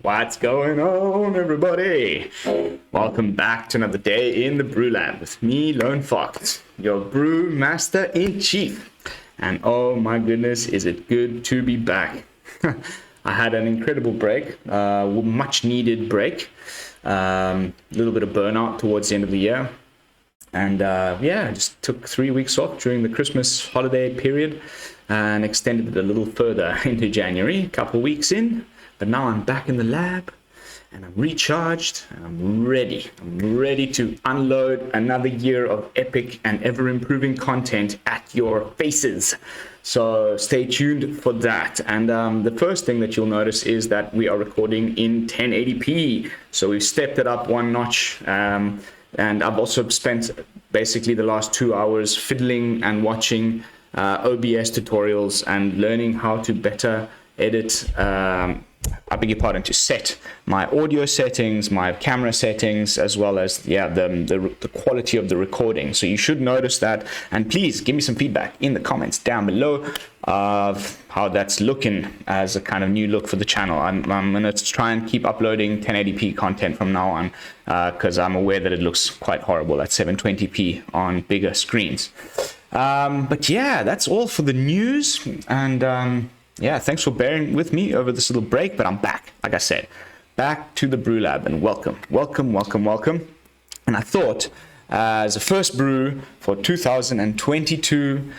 What's going on, everybody? Welcome back to another day in the BrewLab with me, Lone Fox, your brew master in chief. And oh my goodness, is it good to be back. I had an incredible break, much needed break, a little bit of burnout towards the end of the year. And yeah, just took 3 weeks off during the Christmas holiday period and extended it a little further into January, a couple of weeks in. But now I'm back in the lab and I'm recharged and I'm ready. I'm ready to unload another year of epic and ever-improving content at your faces. So stay tuned for that. And the first thing that you'll notice is that we are recording in 1080p. So we've stepped it up one notch. And I've also spent basically the last 2 hours fiddling and watching OBS tutorials and learning how to better edit, I beg your pardon, to set my audio settings, my camera settings, as well as the quality of the recording. So you should notice that, and please give me some feedback in the comments down below of how that's looking as a kind of new look for the channel. I'm gonna try and keep uploading 1080p content from now on because I'm aware that it looks quite horrible at 720p on bigger screens. But yeah, that's all for the news. And yeah, thanks for bearing with me over this little break, but I'm back, like I said, back to the BrewLab, and welcome. And I thought, as a first brew for 2022,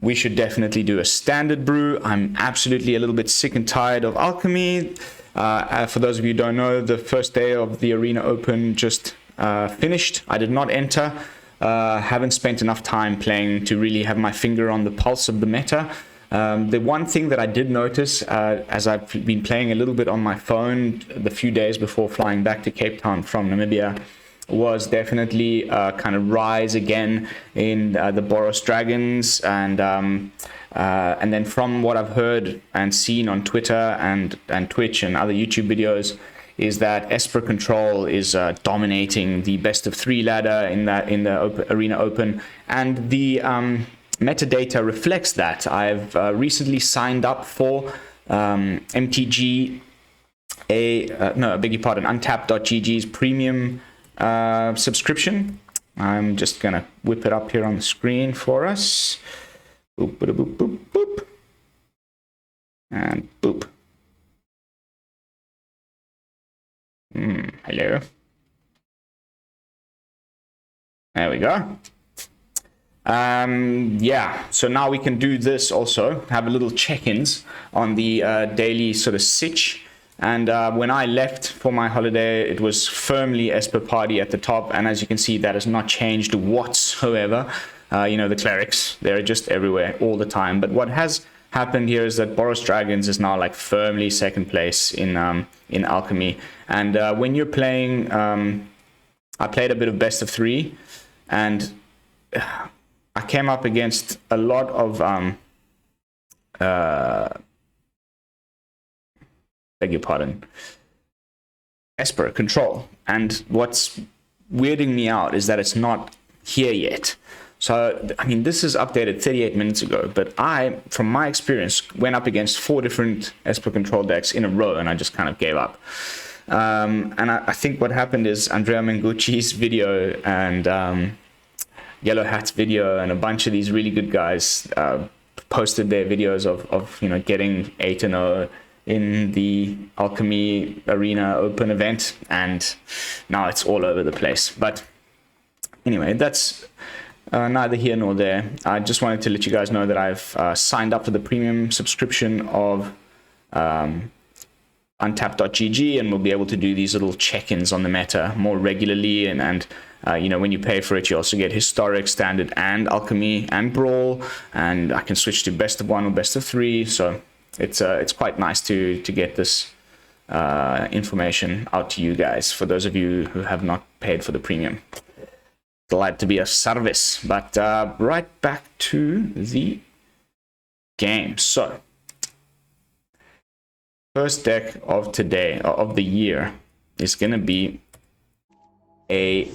we should definitely do a standard brew. I'm absolutely a little bit sick and tired of alchemy. For those of you who don't know, the first day of the Arena Open just finished. I did not enter. Haven't spent enough time playing to really have my finger on the pulse of the meta. The one thing that I did notice as I've been playing a little bit on my phone the few days before flying back to Cape Town from Namibia was definitely kind of rise again in the Boros Dragons, and then from what I've heard and seen on Twitter and Twitch and other YouTube videos is that Esper Control is dominating the best of 3 ladder in the Arena Open, and the metadata reflects that. I've recently signed up for MTGA, no, I beg your pardon, Untapped.gg's premium subscription. I'm just gonna whip it up here on the screen for us. Boop, boop, boop, boop, boop. And boop. Hello. There we go. Yeah, so now we can do this also, have a little check-ins on the daily sort of sitch. And when I left for my holiday, it was firmly Esper Party at the top, and as you can see, that has not changed whatsoever. You know, the clerics, they're just everywhere all the time. But what has happened here is that Boros Dragons is now like firmly second place in alchemy. And when you're playing, I played a bit of best of 3, and I came up against a lot of beg your pardon, Esper Control, and what's weirding me out is that it's not here yet. So I mean, this is updated 38 minutes ago, but I, from my experience, went up against 4 different Esper Control decks in a row, and I just kind of gave up. And I think what happened is Andrea Mengucci's video and Yellow Hat's video and a bunch of these really good guys posted their videos of you know, getting 8-0 in the Alchemy Arena Open event, and now it's all over the place. But anyway, that's neither here nor there. I just wanted to let you guys know that I've signed up for the premium subscription of Untapped.gg, and we'll be able to do these little check-ins on the meta more regularly, and you know, when you pay for it, you also get historic, standard, and alchemy and brawl, and I can switch to best of 1 or best of 3. So it's quite nice to get this information out to you guys, for those of you who have not paid for the premium. Glad to be of service. But right back to the game. So first deck of today, of the year, is gonna be a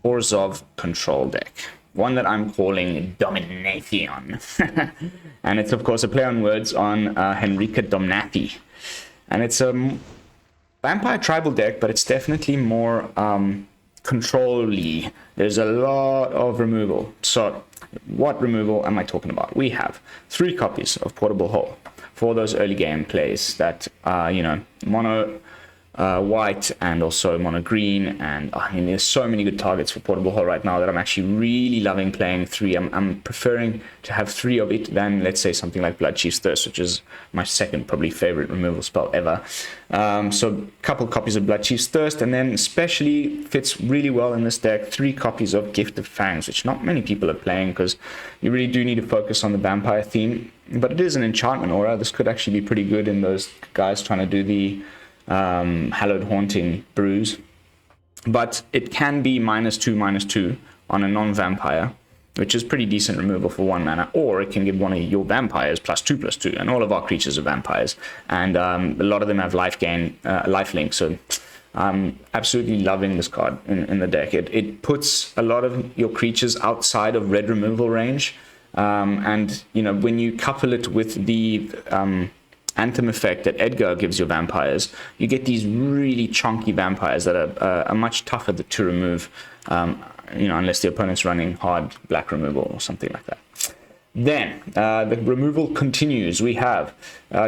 Orzhov control deck, one that I'm calling Dominathion. And it's of course a play on words on Henrika Domnathi, and it's vampire tribal deck, but it's definitely more control-y. There's a lot of removal. So what removal am I talking about? We have 3 copies of Portable Hole for those early game plays that you know, mono white and also mono green, and I mean there's so many good targets for Portable Hole right now that I'm actually really loving playing 3. I'm preferring to have 3 of it than, let's say, something like Bloodchief's Thirst, which is my second probably favorite removal spell ever. So a couple copies of Bloodchief's Thirst, and then especially fits really well in this deck 3 copies of Gift of Fangs, which not many people are playing because you really do need to focus on the vampire theme, but it is an enchantment aura. This could actually be pretty good in those guys trying to do the Hallowed Haunting brews, but it can be -2/-2 on a non-vampire, which is pretty decent removal for 1 mana, or it can give one of your vampires +2/+2, and all of our creatures are vampires, and a lot of them have life gain, lifelink, so I'm absolutely loving this card in the deck. It puts a lot of your creatures outside of red removal range, and you know, when you couple it with the Anthem effect that Edgar gives your vampires, you get these really chunky vampires that are much tougher to remove, you know, unless the opponent's running hard black removal or something like that. Then the removal continues. We have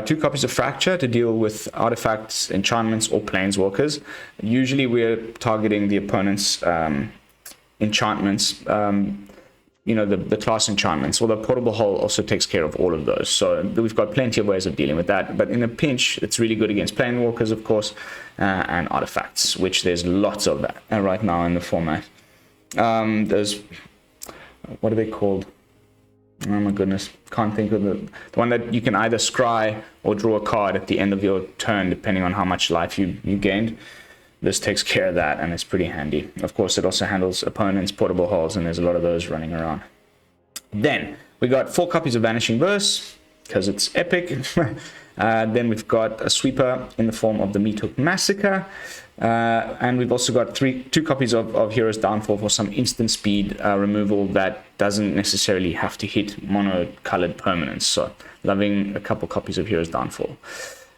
2 copies of Fracture to deal with artifacts, enchantments, or planeswalkers. Usually we're targeting the opponent's enchantments, you know, the class enchantments, although Portable Hole also takes care of all of those. So we've got plenty of ways of dealing with that. But in a pinch, it's really good against Planewalkers, of course, and artifacts, which there's lots of that right now in the format. There's, what are they called? Oh my goodness, can't think of the one that you can either scry or draw a card at the end of your turn, depending on how much life you gained. This takes care of that, and it's pretty handy. Of course, it also handles opponents' Portable Holes, and there's a lot of those running around. Then we got 4 copies of Vanishing Verse, because it's epic. Then we've got a sweeper in the form of the Meathook Massacre. And we've also got 2 copies of Hero's Downfall for some instant speed removal that doesn't necessarily have to hit mono-colored permanents. So loving a couple copies of Hero's Downfall.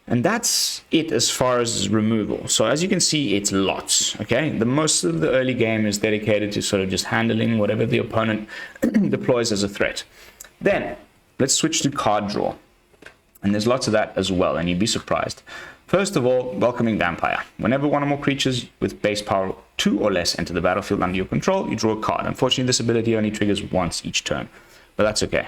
And that's it as far as removal. So as you can see, it's lots, okay? The most of the early game is dedicated to sort of just handling whatever the opponent deploys as a threat. Then let's switch to card draw. And there's lots of that as well, and you'd be surprised. First of all, Welcoming Vampire. Whenever one or more creatures with base power 2 or less enter the battlefield under your control, you draw a card. Unfortunately, this ability only triggers once each turn, but that's okay.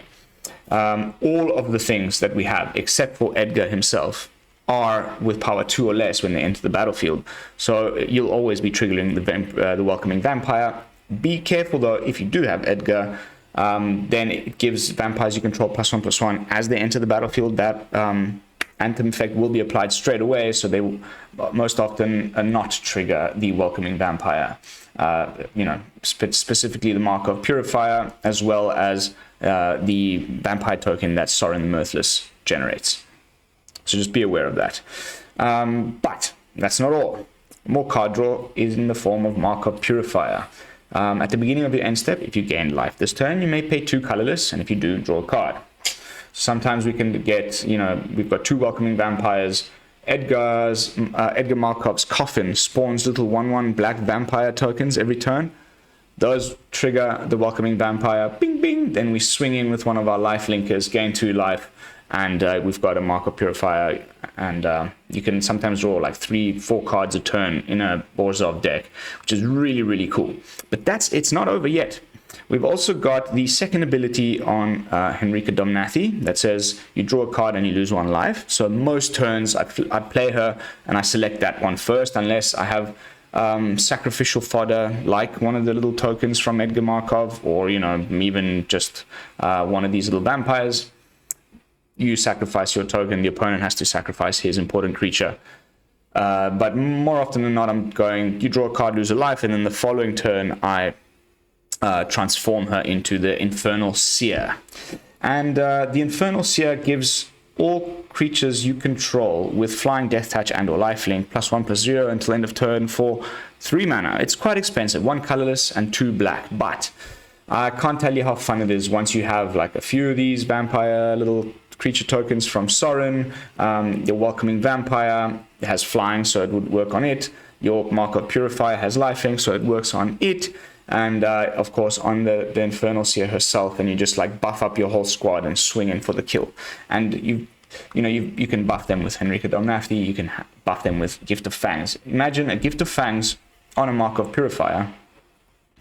All of the things that we have, except for Edgar himself, are with power 2 or less when they enter the battlefield. So you'll always be triggering the Welcoming Vampire. Be careful though, if you do have Edgar, then it gives vampires you control +1/+1 as they enter the battlefield. That Anthem effect will be applied straight away, so they will most often not trigger the Welcoming Vampire. You know, specifically the Markov Purifier, as well as the vampire token that Sorin the Mirthless generates. So just be aware of that. But that's not all. More card draw is in the form of Markov Purifier. At the beginning of your end step, if you gain life this turn, you may pay 2 colorless, and if you do, draw a card. Sometimes we can get, you know, we've got 2 Welcoming Vampires. Edgar Markov's Coffin spawns little 1/1 black vampire tokens every turn. Those trigger the Welcoming Vampire, bing bing, then we swing in with one of our life linkers, gain 2 life, and we've got a Markov Purifier, and you can sometimes draw like 3-4 cards a turn in a Orzhov deck, which is really, really cool. But it's not over yet. We've also got the second ability on Henrika Domnathi that says you draw a card and you lose 1 life. So most turns I play her and I select that one first, unless I have sacrificial fodder, like one of the little tokens from Edgar Markov, or, you know, even just one of these little vampires. You sacrifice your token, the opponent has to sacrifice his important creature. But more often than not, I'm going, you draw a card, lose a life, and then the following turn I transform her into the Infernal Seer. And the Infernal Seer gives all creatures you control with Flying, Death Touch, and or Lifelink +1/+0 until end of turn for 3 mana. It's quite expensive, 1 colorless and 2 black, but I can't tell you how fun it is once you have like a few of these vampire little creature tokens from Sorin. Your Welcoming Vampire has flying, so it would work on it. Your Markov Purifier has lifelink, so it works on it. And of course on the Infernal Seer herself, and you just like buff up your whole squad and swing in for the kill. And you can buff them with Henrika Domnathi, you can buff them with Gift of Fangs. Imagine a Gift of Fangs on a Markov Purifier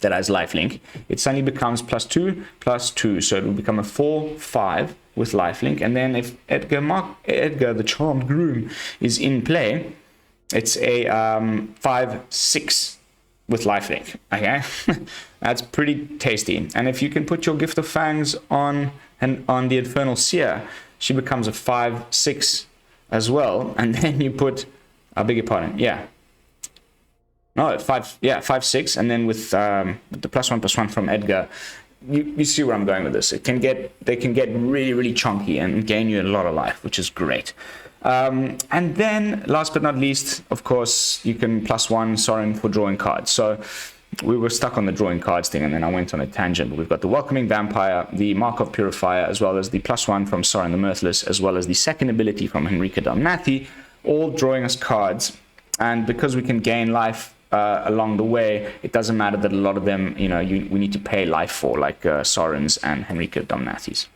that has lifelink. It suddenly becomes +2/+2, so it will become a 4/5 with lifelink. And then if Edgar the Charmed Groom is in play, it's a 5/6 with lifelink. Okay, that's pretty tasty. And if you can put your Gift of Fangs on the Infernal Seer, she becomes a 5/6 as well. And then you put, I beg your pardon, no, 5/6, and then with the +1/+1 from Edgar, you see where I'm going with this. They can get really chunky and gain you a lot of life, which is great. And then last but not least, of course, you can +1 Sorin for drawing cards. So we were stuck on the drawing cards thing, and then I went on a tangent. We've got the Welcoming Vampire, the Markov Purifier, as well as the +1 from Sorin the Mirthless, as well as the second ability from Henrika Domnathi, all drawing us cards. And because we can gain life along the way, it doesn't matter that a lot of them, we need to pay life for, like Sorin's and Henrika Domnathi's.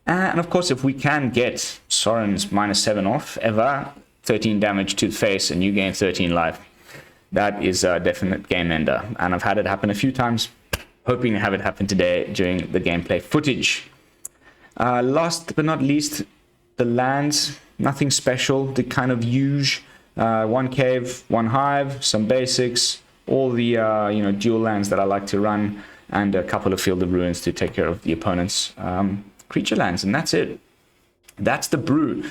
And of course, if we can get Sorin's -7 off ever, 13 damage to the face, and you gain 13 life, that is a definite game ender. And I've had it happen a few times, hoping to have it happen today during the gameplay footage. Last but not least, the lands, nothing special, the kind of huge. 1 cave, 1 hive, some basics, all the dual lands that I like to run, and a couple of Field of Ruins to take care of the opponent's creature lands, and that's it. That's the brew.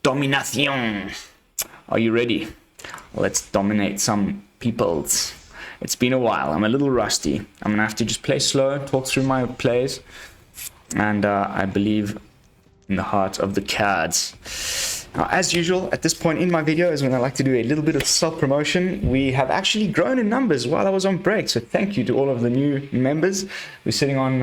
Dominathion. Are you ready? Let's dominate some peoples. It's been a while. I'm a little rusty. I'm gonna have to just play slow, talk through my plays, and I believe in the heart of the cards. Now, as usual, at this point in my video is when I like to do a little bit of self-promotion. We have actually grown in numbers while I was on break, so thank you to all of the new members. We're sitting on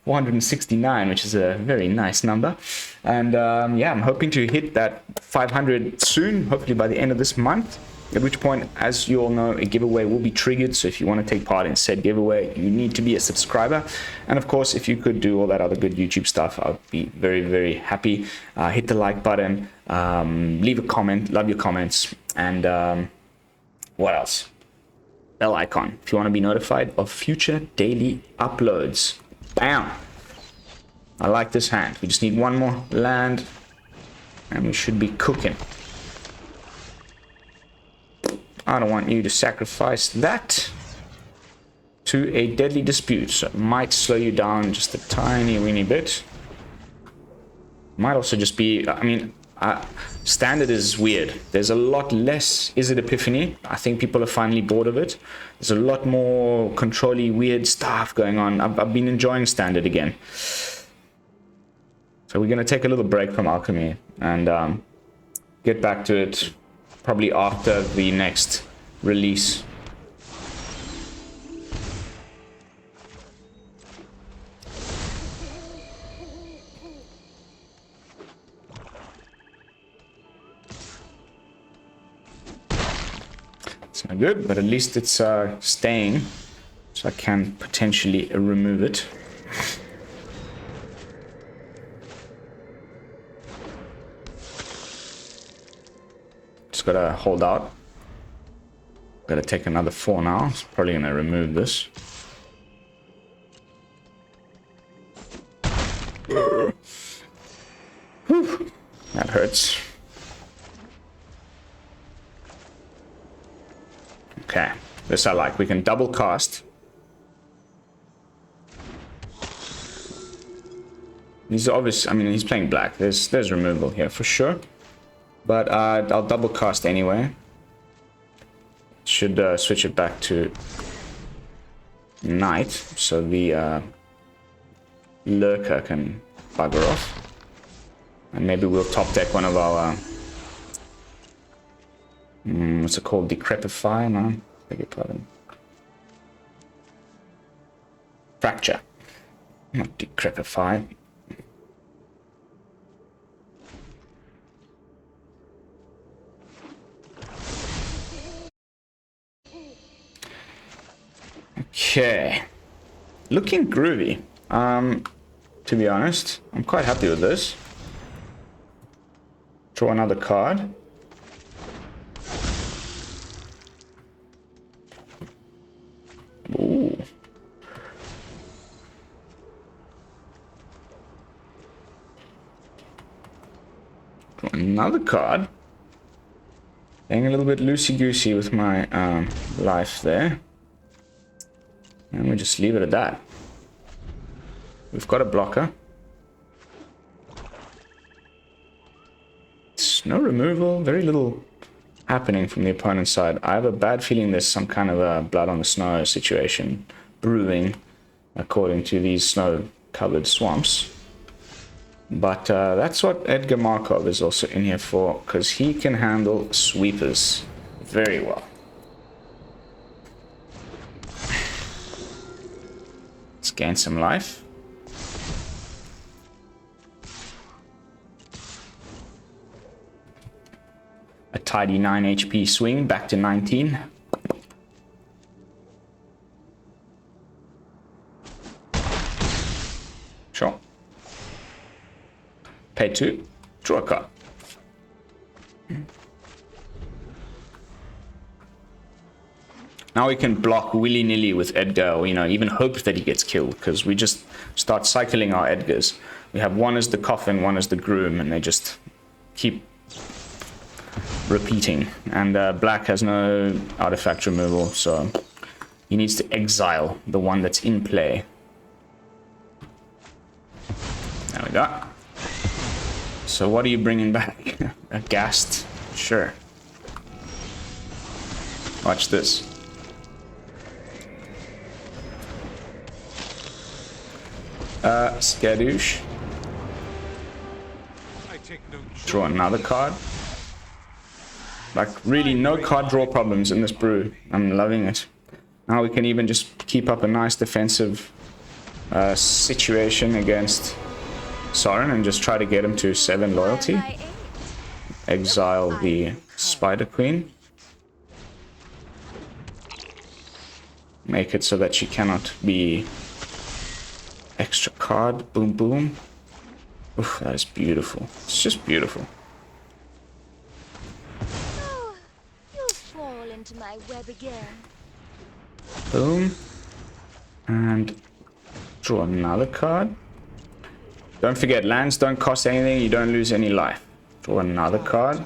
469, which is a very nice number. And I'm hoping to hit that 500 soon, hopefully by the end of this month. At which point, as you all know, a giveaway will be triggered. So if you want to take part in said giveaway, you need to be a subscriber. And of course, if you could do all that other good YouTube stuff, I'd be very happy. Hit the like button, leave a comment, love your comments, and what else? Bell icon if you want to be notified of future daily uploads. Bam! I like this hand. We just need one more land, and we should be cooking. I don't want you to sacrifice that to a deadly dispute, so it might slow you down just a tiny weeny bit. Might also just be, standard is weird. There's a lot less Izzet Epiphany. I think people are finally bored of it. There's a lot more control-y weird stuff going on. I've been enjoying standard again. So we're going to take a little break from alchemy and get back to it probably after the next release. It's not good, but at least it's staying, so I can potentially remove it. Just gotta hold out. Gotta take another 4 now. It's probably gonna remove this. Whew. That hurts. Okay, this I like. We can double cast. He's obvious. He's playing black. There's removal here for sure. But I'll double cast anyway. Should switch it back to night, so the lurker can bugger off. And maybe we'll top deck one of our what's it called? Decrepify? No, beg your pardon. Fracture, not decrepify. Okay. Looking groovy. To be honest, I'm quite happy with this. Draw another card. Ooh. Draw another card. Playing a little bit loosey-goosey with my life there. And we just leave it at that. We've got a blocker. It's no removal, very little happening from the opponent's side. I have a bad feeling there's some kind of a blood on the snow situation brewing according to these snow-covered swamps. But that's what Edgar Markov is also in here for, because he can handle sweepers very well. Let's gain some life. A tidy 9 HP swing, back to 19. Sure. Pay 2, draw a card. Now we can block willy-nilly with Edgar, or, you know, even hope that he gets killed, because we just start cycling our Edgars. We have one as the coffin, one as the groom, and they just keep repeating. And black has no artifact removal, so he needs to exile the one that's in play. There we go. So what are you bringing back? A ghast? Sure. Watch this. Skadoosh. Draw another card. Like, really, no card draw problems in this brew. I'm loving it. Now we can even just keep up a nice defensive situation against Sorin and just try to get him to 7 loyalty. Exile the Spider Queen. Make it so that she cannot be extra card. Boom, boom. Oof, that is beautiful. It's just beautiful. Oh, you'll fall into my web again. Boom. And draw another card. Don't forget, lands don't cost anything. You don't lose any life. Draw another card.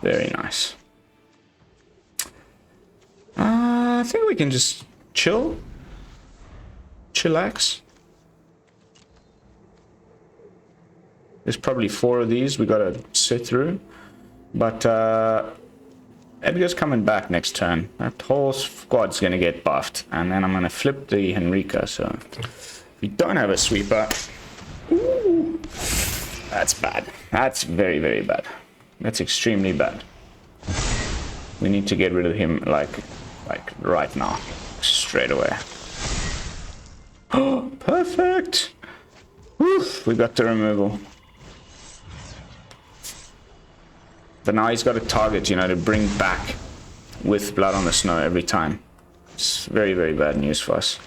Very nice. I think we can just chill. Chillax. There's probably 4 of these we gotta sit through. But Edgar's coming back next turn. That whole squad's gonna get buffed. And then I'm gonna flip the Henrika, so if we don't have a sweeper, ooh, that's bad. That's very, very bad. That's extremely bad. We need to get rid of him like right now. Straight away. Oh, perfect! Oof, we got the removal. But now he's got a target, you know, to bring back with blood on the snow every time. It's very, very bad news for us.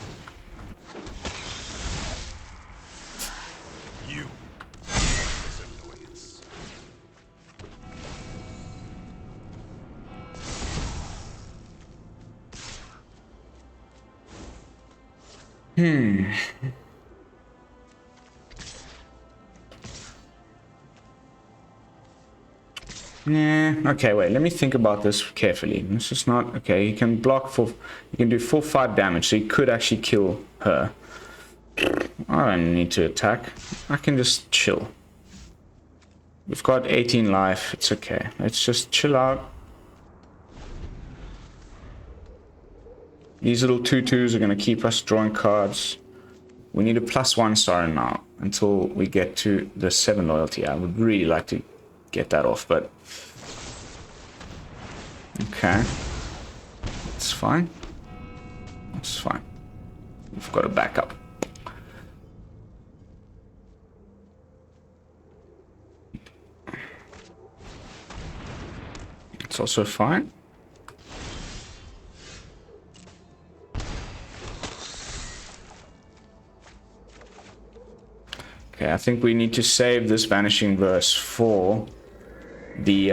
Yeah, okay, wait, let me think about this carefully. This is not... Okay, he can block for... He can do full 5 damage, so he could actually kill her. I don't need to attack. I can just chill. We've got 18 life, it's okay. Let's just chill out. These little 2/2s are going to keep us drawing cards. We need a +1 Sorin now until we get to the 7 loyalty. I would really like to get that off, but... Okay. It's fine. It's fine. We've got a backup. It's also fine. Okay, I think we need to save this Vanishing Verse for the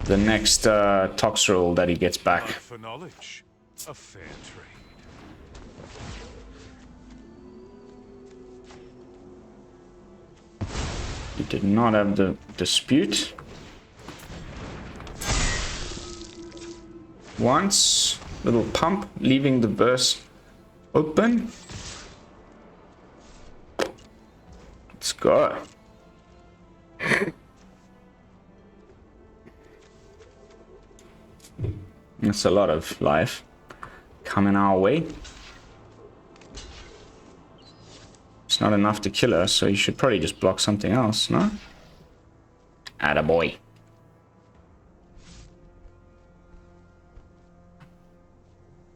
next Tox roll that he gets back. For knowledge, a fair trade. He did not have the dispute. Once, little pump, leaving the verse open. Let's go. That's a lot of life coming our way. It's not enough to kill us, so you should probably just block something else, no? Attaboy.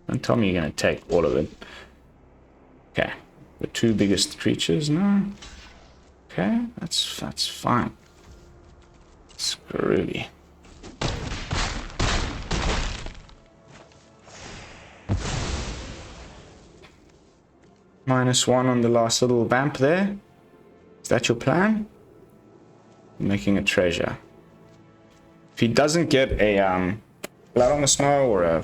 Don't tell me you're gonna take all of it. Okay, the two biggest creatures, no? Okay, that's fine. It's groovy. -1 on the last little vamp there. Is that your plan? Making a treasure. If he doesn't get a Blood on the Snow or a...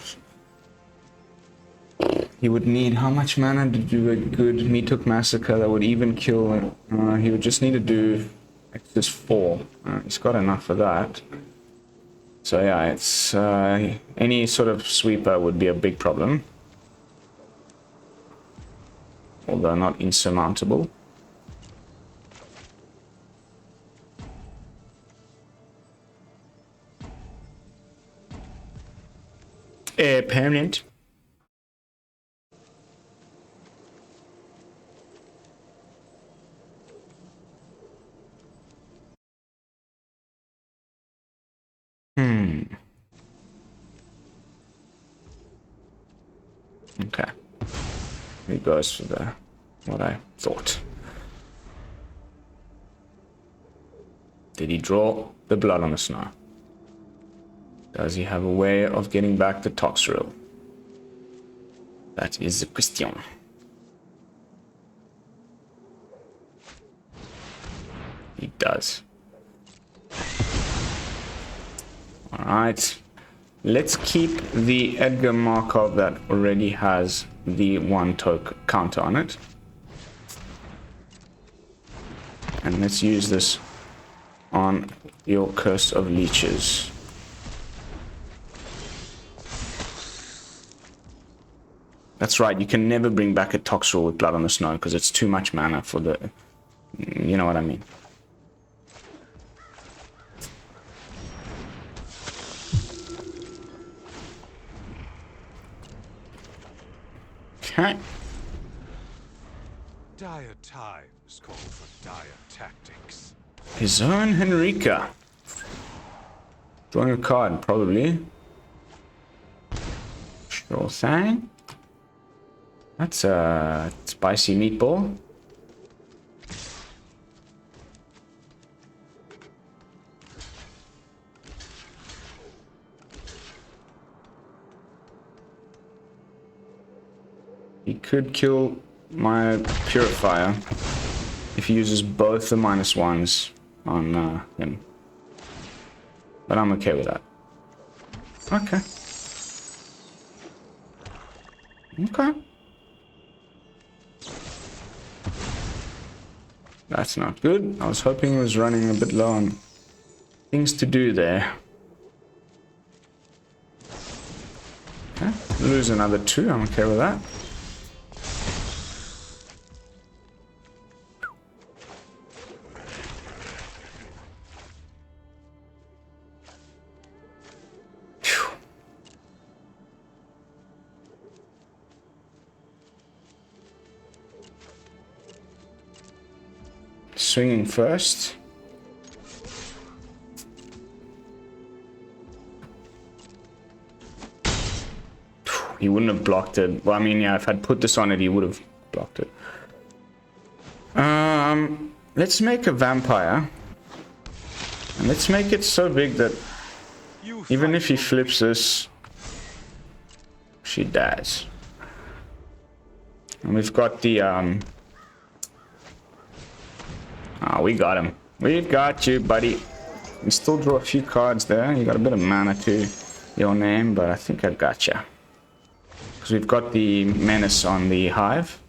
He would need how much mana to do a good Meathook Massacre that would even kill it? He would just need to do Exodus 4. He's got enough of that. So yeah, it's any sort of sweeper would be a big problem. Although not insurmountable. Permanent. Okay. He goes for the what I thought. Did he draw the Blood on the Snow? Does he have a way of getting back the Toxrill? That is the question. He does. Alright. Let's keep the Edgar Markov that already has the 1 token counter on it. And let's use this on your Curse of Leeches. That's right, you can never bring back a Toxrill with Blood on the Snow because it's too much mana for the... You know what I mean. Okay. Dire times call for dire tactics. His own Henrika. Drawing a card, probably. Sure thing. That's a spicy meatball. He could kill my Purifier if he uses both the -1s on him. But I'm okay with that. Okay. Okay. That's not good. I was hoping he was running a bit low on things to do there. Okay. Lose another 2. I'm okay with that. Swinging first. He wouldn't have blocked it. Well, I mean, yeah, if I'd put this on it, he would have blocked it. Let's make a vampire. And let's make it so big that even if he flips this, she dies. And we've got the we got him. We've got you, buddy. We still draw a few cards there. You got a bit of mana to your name, but I think I got you. Because we've got the Menace on the Hive.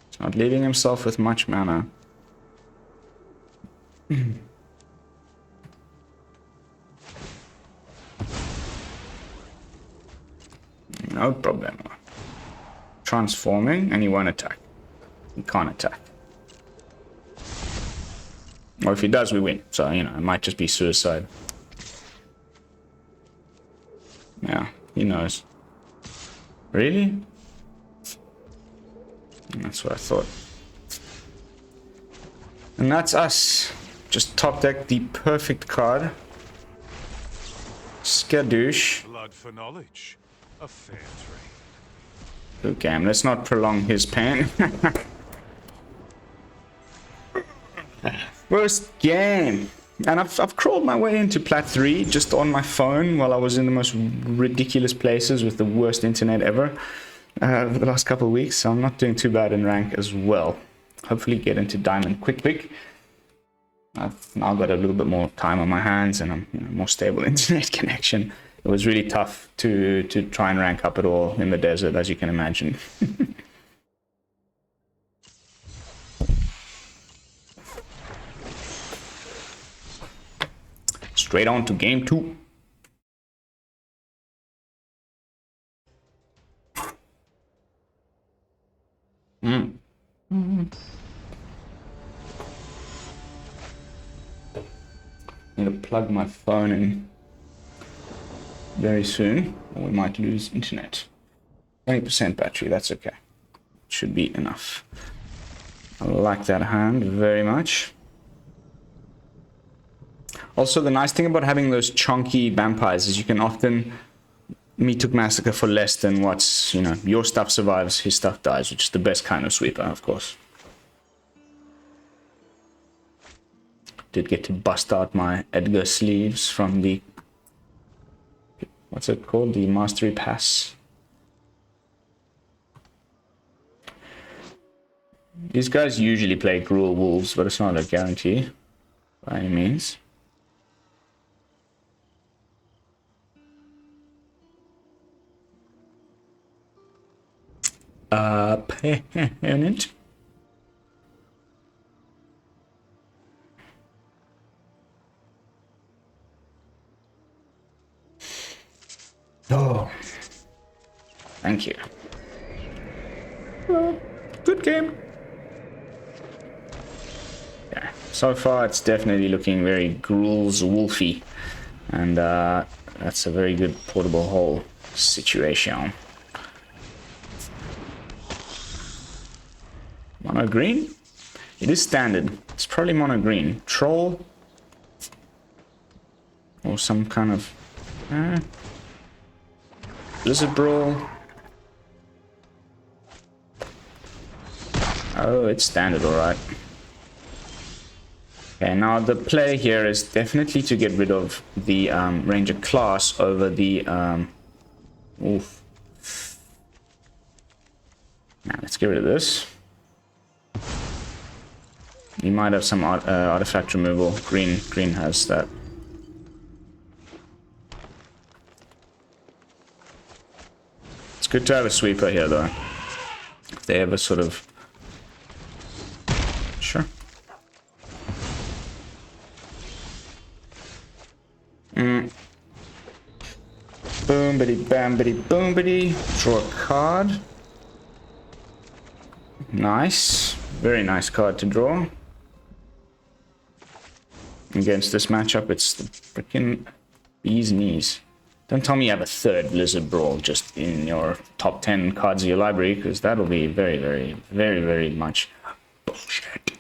He's not leaving himself with much mana. No problem. Transforming, and he won't attack. He can't attack. Or if he does, we win. So, you know, it might just be suicide. Yeah, he knows. Really? That's what I thought. And that's us. Just top deck the perfect card. Skadoosh. Blood for knowledge. A fair trade. Good game. Let's not prolong his pain. First game. And I've crawled my way into Plat 3 just on my phone while I was in the most ridiculous places with the worst internet ever the last couple of weeks. So I'm not doing too bad in rank as well. Hopefully get into Diamond quick. I've now got a little bit more time on my hands and a more stable internet connection. It was really tough to try and rank up at all in the desert, as you can imagine. Straight on to game 2. Need to plug my phone in very soon, or we might lose internet. 20% battery, that's okay. Should be enough. I like that hand very much. Also, the nice thing about having those chunky vampires is you can often Meathook Massacre for less than what's, you know, your stuff survives, his stuff dies, which is the best kind of sweeper, of course. Did get to bust out my Edgar sleeves from the, what's it called? The Mastery Pass. These guys usually play Gruul Wolves, but it's not a guarantee by any means. Opponent. Oh, thank you. Well, good game. Yeah, so far it's definitely looking very Gruul's Wolfy, and that's a very good portable hole situation. Mono green? It is standard. It's probably mono green. Troll? Or some kind of... Blizzard Brawl? Oh, it's standard, alright. Okay, now the play here is definitely to get rid of the Ranger class over the... Oof. Now, let's get rid of this. You might have some artifact removal. Green has that. It's good to have a sweeper here, though. If they ever sort of... Sure. Boom-bitty, bam-bitty, boom-bitty. Draw a card. Nice. Very nice card to draw. Against this matchup, it's the freaking bee's knees. Don't tell me you have a third Blizzard Brawl just in your top 10 cards of your library, because that'll be very, very, very, very much bullshit.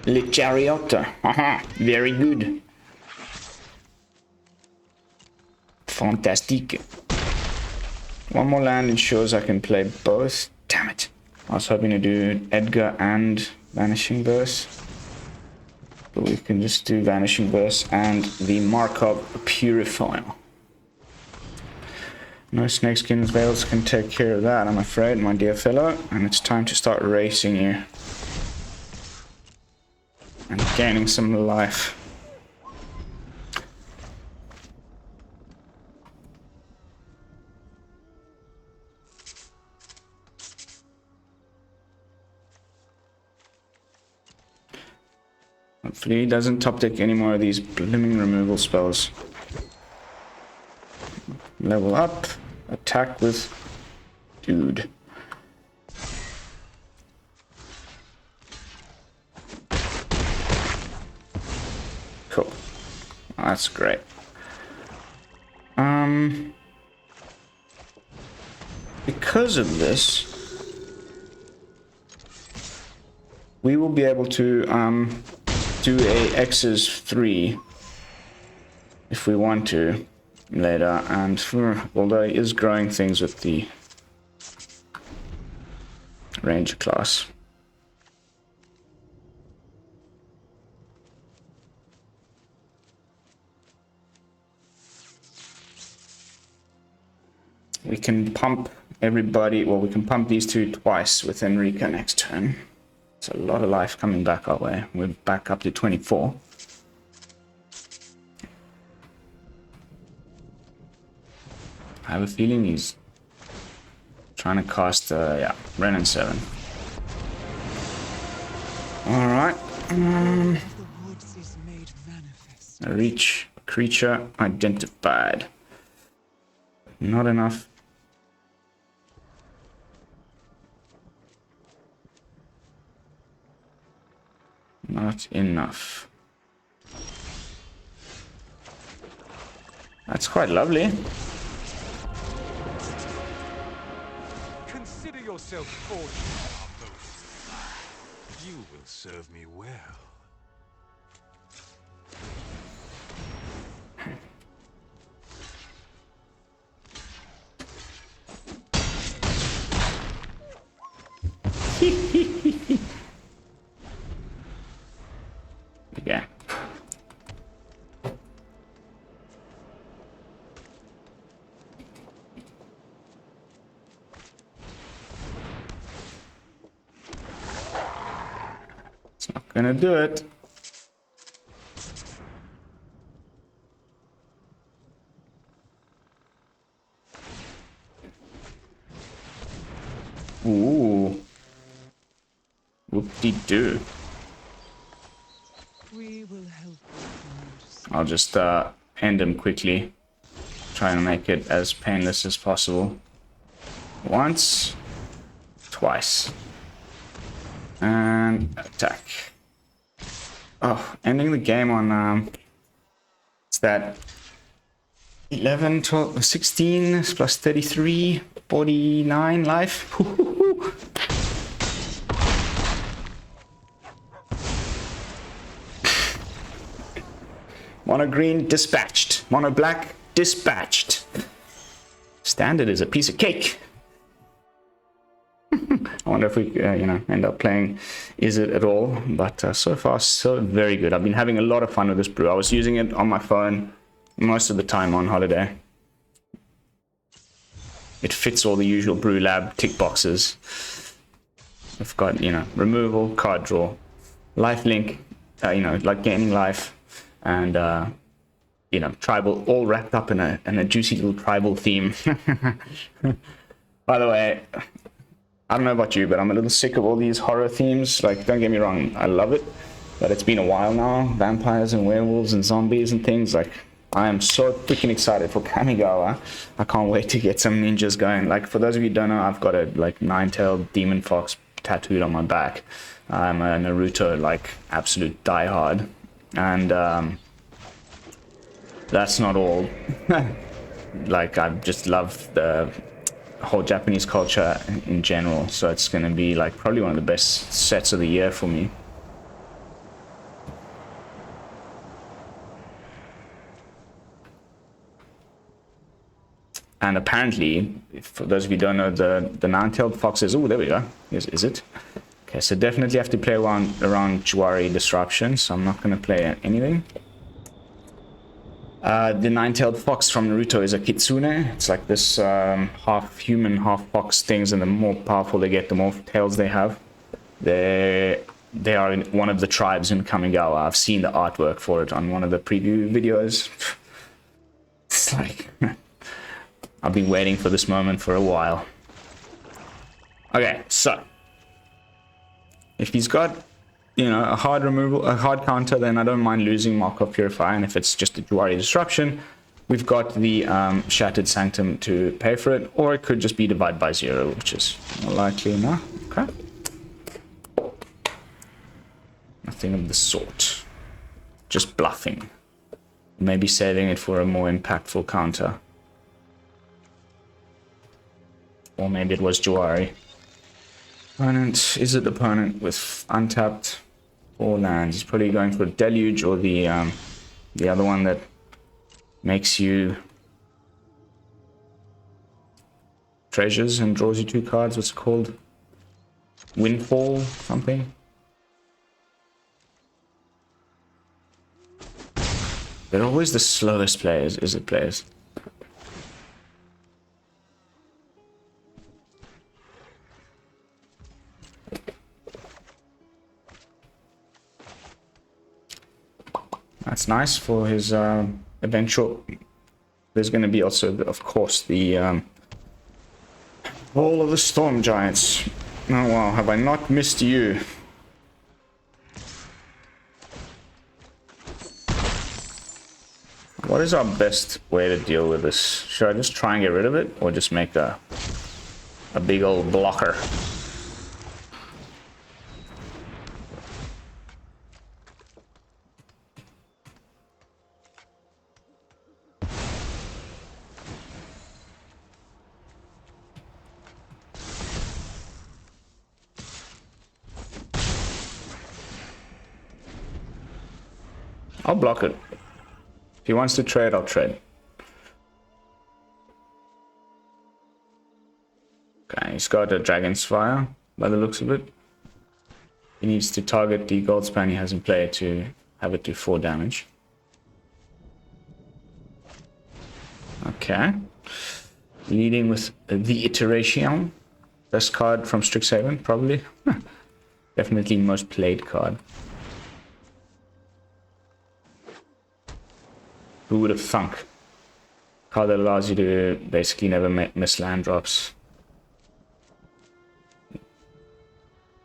Le Chariote. Haha, very good. Fantastic. One more land ensures I can play both. Damn it. I was hoping to do Edgar and Vanishing Verse, but we can just do Vanishing Verse and the Markov Purifier. No snakeskin veils can take care of that, I'm afraid, my dear fellow. And it's time to start racing here. And gaining some life. Hopefully he doesn't top deck any more of these blooming removal spells. Level up, attack with dude. Cool. Oh, that's great. Because of this, we will be able to do a X's 3 if we want to later, and although he is growing things with the Ranger class. We can pump everybody, well, we can pump these two twice with Henrika next turn. It's a lot of life coming back our way. We're back up to 24. I have a feeling he's trying to cast, yeah, Renin 7. Alright. A reach creature identified. Not enough. Not enough. That's quite lovely. Consider yourself fortunate, Arthur. You will serve me well. Okay. It's not gonna do it. Ooh. Whoop-de-doo. I'll just end him quickly. Try and make it as painless as possible. Once. Twice. And attack. Oh, ending the game on it's that 11, 12, 16 plus 33, 49 life. Mono green dispatched. Mono black dispatched. Standard is a piece of cake. I wonder if we, you know, end up playing IZZET at all. But so far, so very good. I've been having a lot of fun with this brew. I was using it on my phone most of the time on holiday. It fits all the usual BrewLab tick boxes. I've got, you know, removal, card draw, life link, you know, like gaining life, and you know, tribal, all wrapped up in a juicy little tribal theme. By the way, I don't know about you, but I'm a little sick of all these horror themes. Like, don't get me wrong, I love it, but it's been a while now. Vampires and werewolves and zombies and things. Like, I am so freaking excited for Kamigawa. I can't wait to get some ninjas going. Like, for those of you who don't know, I've got a like nine-tailed demon fox tattooed on my back. I'm a Naruto like absolute diehard, and that's not all. Like, I just love the whole Japanese culture in general, so it's going to be like probably one of the best sets of the year for me. And apparently, for those of you who don't know, the nine-tailed fox is... Oh, there we go. Is it? Okay, so definitely have to play around Jwari Disruption, so I'm not going to play anything. The nine-tailed fox from Naruto is a kitsune. It's like this half human, half fox things, and the more powerful they get, the more tails they have. They are in one of the tribes in Kamigawa. I've seen the artwork for it on one of the preview videos. It's like... I've been waiting for this moment for a while. Okay, so... If he's got, you know, a hard counter, then I don't mind losing Markov Purifier. And if it's just a Jwari Disruption, we've got the Shattered Sanctum to pay for it. Or it could just be Divide by 0, which is more likely enough. Okay. Nothing of the sort. Just bluffing. Maybe saving it for a more impactful counter. Or maybe it was Jwari. Opponent, is it opponent with untapped 4 lands? He's probably going for Deluge or the other one that makes you treasures and draws you 2 cards. What's it called? Windfall something? They're always the slowest players, IZZET players. That's nice for his eventual... There's going to be also, of course, the Hall of the Storm Giants. Oh wow, have I not missed you? What is our best way to deal with this? Should I just try and get rid of it, or just make a big old blocker? I'll block it. If he wants to trade, I'll trade. Okay, he's got a Dragon's Fire, by the looks of it. He needs to target the Goldspan he has in play to have it do 4 damage. Okay. Leading with the Iteration. Best card from Strixhaven, probably. Definitely most played card. Who would have thunk? Card that allows you to basically never miss land drops.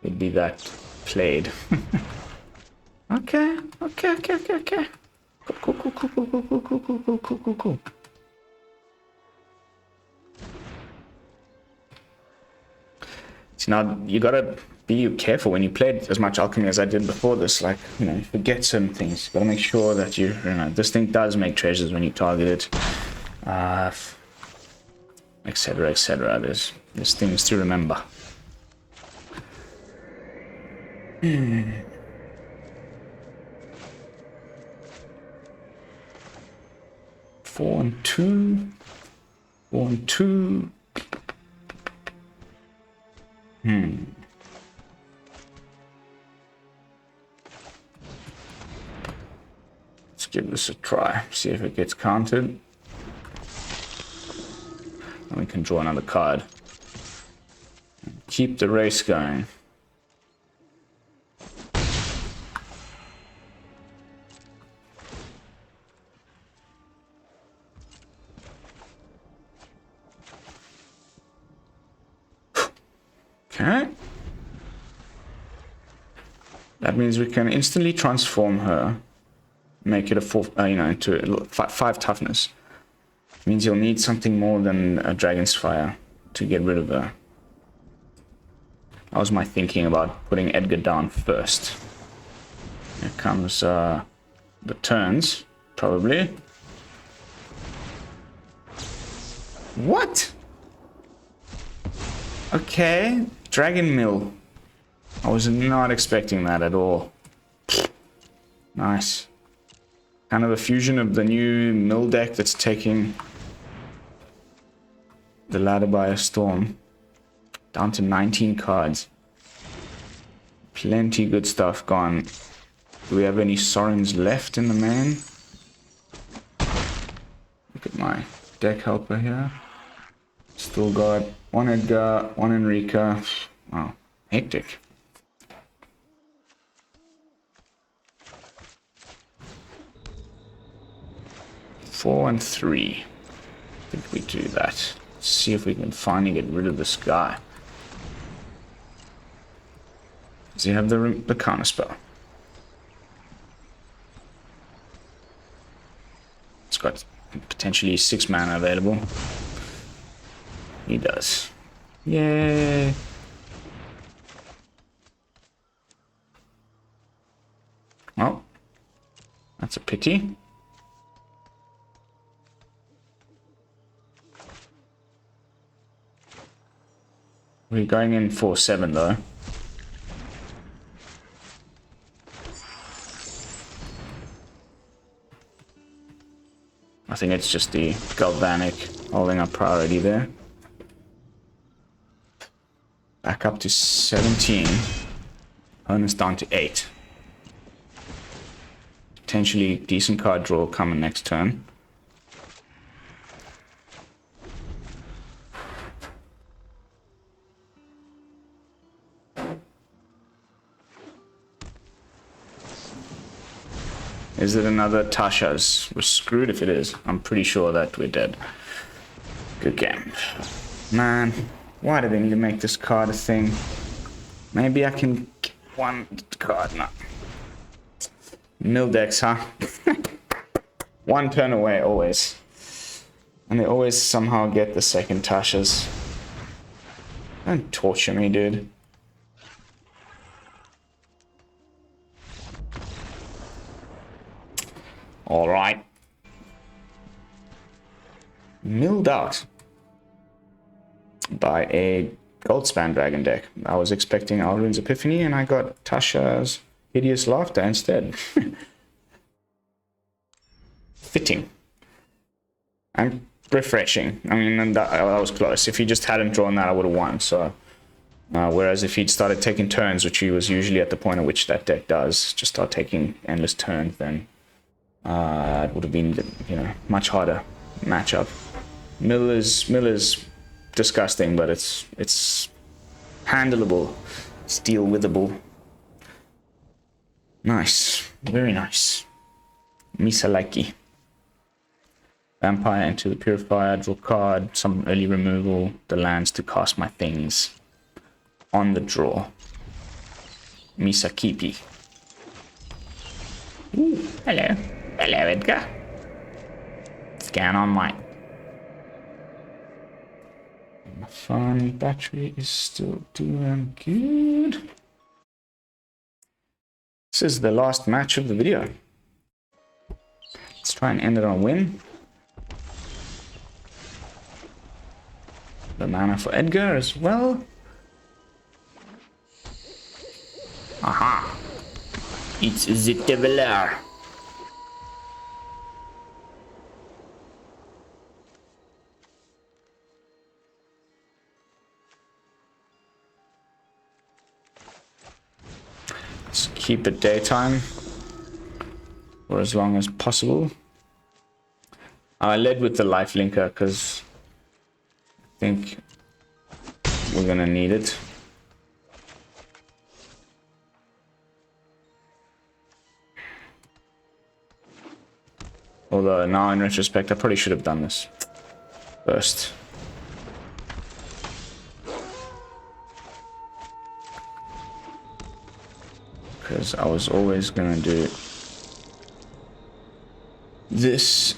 It'd be that played. Okay. Cool. See, now you gotta be careful when you play as much alchemy as I did before this. Like, you know, you forget certain things. You gotta make sure that you know, this thing does make treasures when you target it, etc., etc. There's things to remember. 4 and 2. 4 and 2. Let's give this a try. See if it gets counted. And we can draw another card. Keep the race going. Okay. That means we can instantly transform her, make it a 4, into 5 toughness. It means you'll need something more than a Dragon's Fire to get rid of her. That was my thinking about putting Edgar down first. Here comes the turns, probably. What? Okay, Dragon Mill. I was not expecting that at all. Nice. Kind of a fusion of the new mill deck that's taking the ladder by a storm. Down to 19 cards. Plenty good stuff gone. Do we have any Sorins left in the main? Look at my deck helper here. Still got one Edgar, one Henrika. Wow, hectic. Four and 3. I think we do that. See if we can finally get rid of this guy. Does he have the counter spell? It's got potentially 6 mana available. He does. Yay! Oh, that's a pity. We're going in for 7 though. I think it's just the Galvanic holding up priority there. Back up to 17. Opponent's down to 8. Potentially decent card draw coming next turn. Is it another Tasha's? We're screwed if it is. I'm pretty sure that we're dead. Good game. Man, why do they need to make this card a thing? Maybe I can get one card now. Mill decks, huh? One turn away, always. And they always somehow get the second Tasha's. Don't torture me, dude. Alright. Milled out by a Goldspan Dragon deck. I was expecting Alrun's Epiphany and I got Tasha's Hideous Laughter instead. Fitting. And refreshing. I mean, that was close. If he just hadn't drawn that, I would have won. So, whereas if he'd started taking turns, which he was usually at the point at which that deck does, just start taking endless turns, then it would have been, you know, much harder matchup. Miller's disgusting, but it's handleable. It's deal withable. Nice, very nice. Misalaki. Vampire into the Purifier, draw card, some early removal, the lands to cast my things on the draw. Misakipi. Ooh, hello. Hello, Edgar. What's going on, mate? My phone battery is still doing good. This is the last match of the video. Let's try and end it on a win. The mana for Edgar as well. Aha! It's the Deviler. Let's keep it daytime for as long as possible. I led with the life linker because I think we're gonna need it. Although now in retrospect I probably should have done this first. Because I was always gonna do this.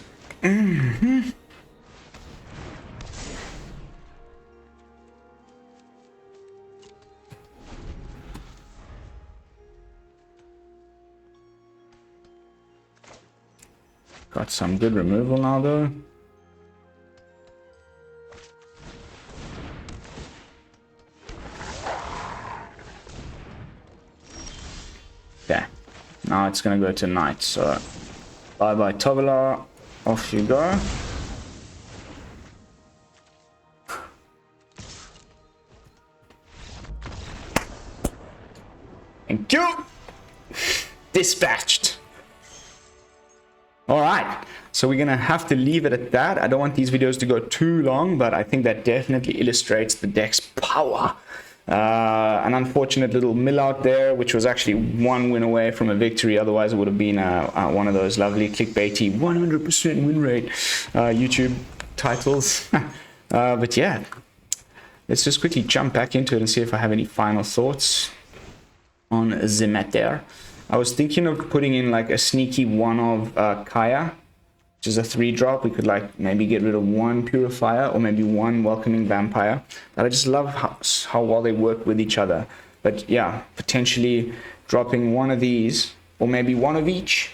Got some good removal now though. Yeah, now it's gonna go to night, so bye bye Tovola, off you go. Thank you. Dispatched. All right, so we're gonna have to leave it at that. I don't want these videos to go too long, but I think that definitely illustrates the deck's power. An unfortunate little mill out there, which was actually one win away from a victory. Otherwise, it would have been one of those lovely clickbaity 100% win rate YouTube titles. But yeah, let's just quickly jump back into it and see if I have any final thoughts on the matter. I was thinking of putting in like a sneaky one of Kaya, which is a 3-drop. We could like maybe get rid of one Purifier or maybe one Welcoming Vampire. But I just love how well they work with each other. But yeah, potentially dropping one of these or maybe one of each,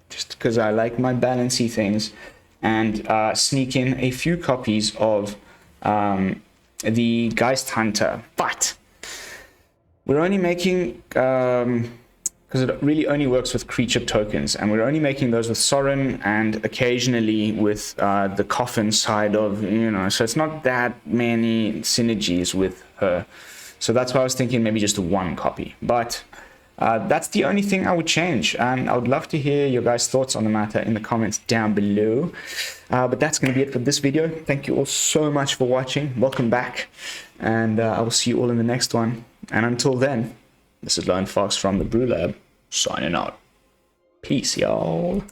just because I like my balancy things, and sneak in a few copies of the Geist Hunter. But we're only making... because it really only works with creature tokens, and we're only making those with Sorin and occasionally with the coffin side of, so it's not that many synergies with her. So that's why I was thinking maybe just one copy. But that's the only thing I would change, and I would love to hear your guys' thoughts on the matter in the comments down below. But that's going to be it for this video. Thank you all so much for watching. Welcome back, and I will see you all in the next one. And until then, this is Lone Fox from the BrewLab, signing out. Peace, y'all.